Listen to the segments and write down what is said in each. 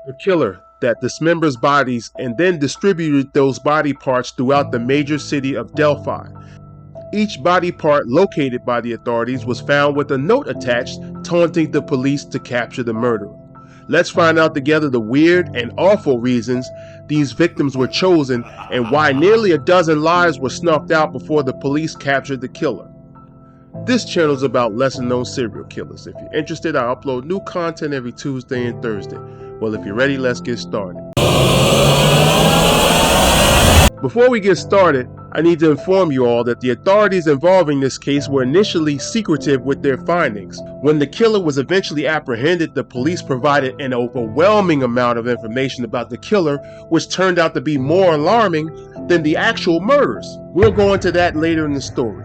The killer that dismembers bodies and then distributed those body parts throughout the major city of Delphi. Each body part located by the authorities was found with a note attached taunting the police to capture the murderer. Let's find out together the weird and awful reasons these victims were chosen and why nearly a dozen lives were snuffed out before the police captured the killer. This channel is about lesser known serial killers. If you're interested, I upload new content every Tuesday and Thursday. Well, if you're ready, let's get started. Before we get started, I need to inform you all that the authorities involving this case were initially secretive with their findings. When the killer was eventually apprehended, the police provided an overwhelming amount of information about the killer, which turned out to be more alarming than the actual murders. We'll go into that later in the story.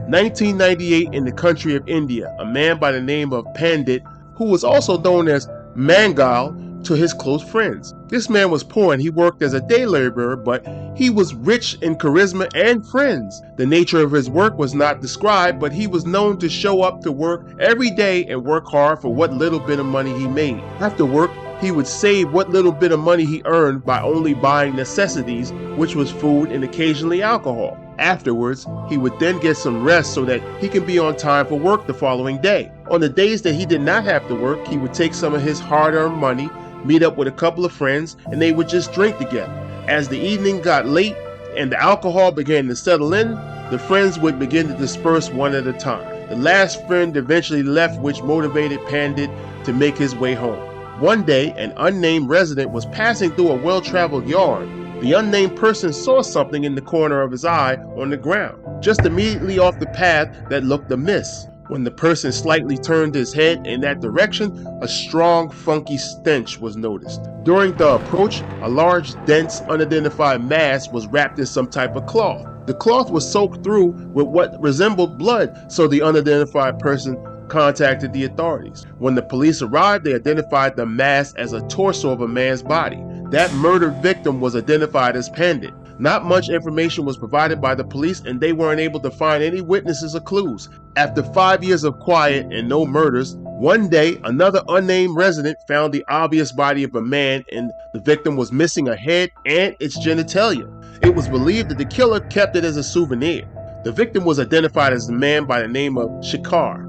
1998, in the country of India, a man by the name of Pandit, who was also known as Mangal to his close friends. This man was poor and he worked as a day laborer, but he was rich in charisma and friends. The nature of his work was not described, but he was known to show up to work every day and work hard for what little bit of money he made. After work, he would save what little bit of money he earned by only buying necessities, which was food and occasionally alcohol. Afterwards, he would then get some rest so that he can be on time for work the following day. On the days that he did not have to work, he would take some of his hard-earned money, meet up with a couple of friends, and they would just drink together. As the evening got late and the alcohol began to settle in, the friends would begin to disperse one at a time. The last friend eventually left, which motivated Pandit to make his way home. One day, an unnamed resident was passing through a well-traveled yard. The unnamed person saw something in the corner of his eye on the ground, just immediately off the path that looked amiss. When the person slightly turned his head in that direction, a strong, funky stench was noticed. During the approach, a large, dense, unidentified mass was wrapped in some type of cloth. The cloth was soaked through with what resembled blood, so the unidentified person contacted the authorities. When the police arrived, they identified the mass as a torso of a man's body. That murdered victim was identified as Pandit. Not much information was provided by the police, and they weren't able to find any witnesses or clues. After 5 years of quiet and no murders, one day another unnamed resident found the obvious body of a man, and the victim was missing a head and its genitalia. It was believed that the killer kept it as a souvenir. The victim was identified as the man by the name of Shekhar.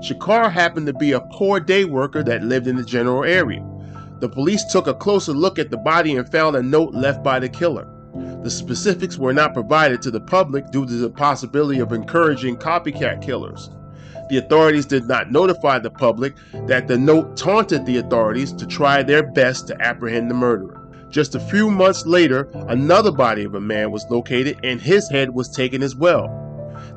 Shekhar happened to be a poor day worker that lived in the general area. The police took a closer look at the body and found a note left by the killer. The specifics were not provided to the public due to the possibility of encouraging copycat killers. The authorities did not notify the public that the note taunted the authorities to try their best to apprehend the murderer. Just a few months later, another body of a man was located and his head was taken as well.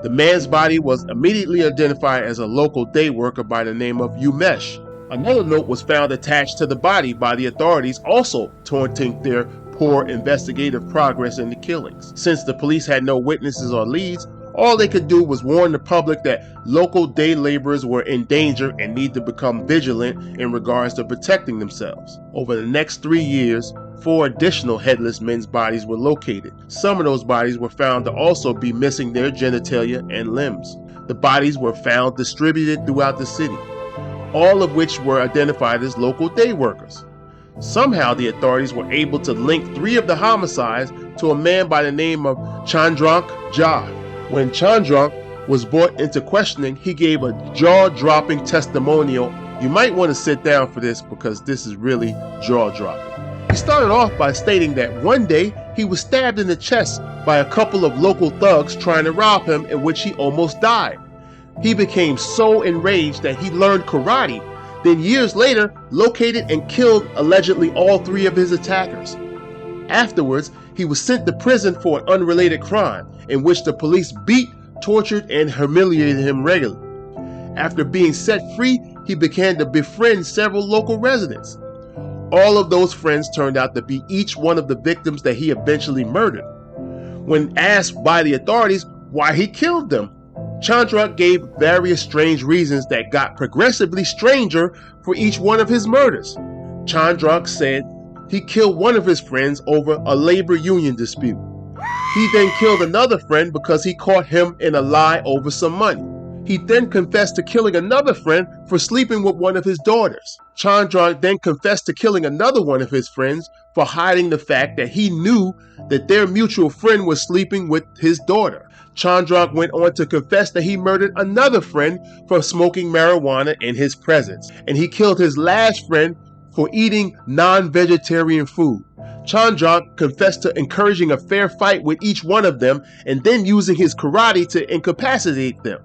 The man's body was immediately identified as a local day worker by the name of Umesh. Another note was found attached to the body by the authorities, also taunting their poor investigative progress in the killings. Since the police had no witnesses or leads, all they could do was warn the public that local day laborers were in danger and need to become vigilant in regards to protecting themselves. Over the next 3 years, 4 additional headless men's bodies were located. Some of those bodies were found to also be missing their genitalia and limbs. The bodies were found distributed throughout the city, all of which were identified as local day workers. Somehow the authorities were able to link 3 of the homicides to a man by the name of Chandrak Jha. When Chandrak was brought into questioning, he gave a jaw-dropping testimonial. You might want to sit down for this because this is really jaw-dropping. He started off by stating that one day he was stabbed in the chest by a couple of local thugs trying to rob him, in which he almost died. He became so enraged that he learned karate, then years later located and killed allegedly all 3 of his attackers. Afterwards, he was sent to prison for an unrelated crime in which the police beat, tortured, and humiliated him regularly. After being set free, he began to befriend several local residents. All of those friends turned out to be each one of the victims that he eventually murdered. When asked by the authorities why he killed them, Chandrak gave various strange reasons that got progressively stranger for each one of his murders. Chandrak said he killed one of his friends over a labor union dispute. He then killed another friend because he caught him in a lie over some money. He then confessed to killing another friend for sleeping with one of his daughters. Chandrak then confessed to killing another one of his friends for hiding the fact that he knew that their mutual friend was sleeping with his daughter. Chandrak went on to confess that he murdered another friend for smoking marijuana in his presence, and he killed his last friend for eating non-vegetarian food. Chandrak confessed to encouraging a fair fight with each one of them and then using his karate to incapacitate them.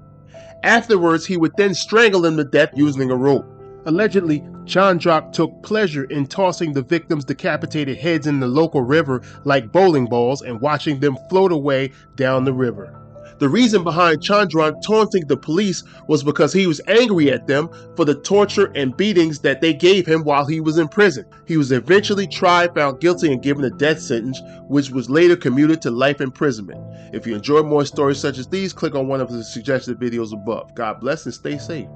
Afterwards, he would then strangle them to death using a rope. Allegedly, Chandrak took pleasure in tossing the victims' decapitated heads in the local river like bowling balls and watching them float away down the river. The reason behind Chandrak taunting the police was because he was angry at them for the torture and beatings that they gave him while he was in prison. He was eventually tried, found guilty, and given a death sentence, which was later commuted to life imprisonment. If you enjoy more stories such as these, click on one of the suggested videos above. God bless and stay safe.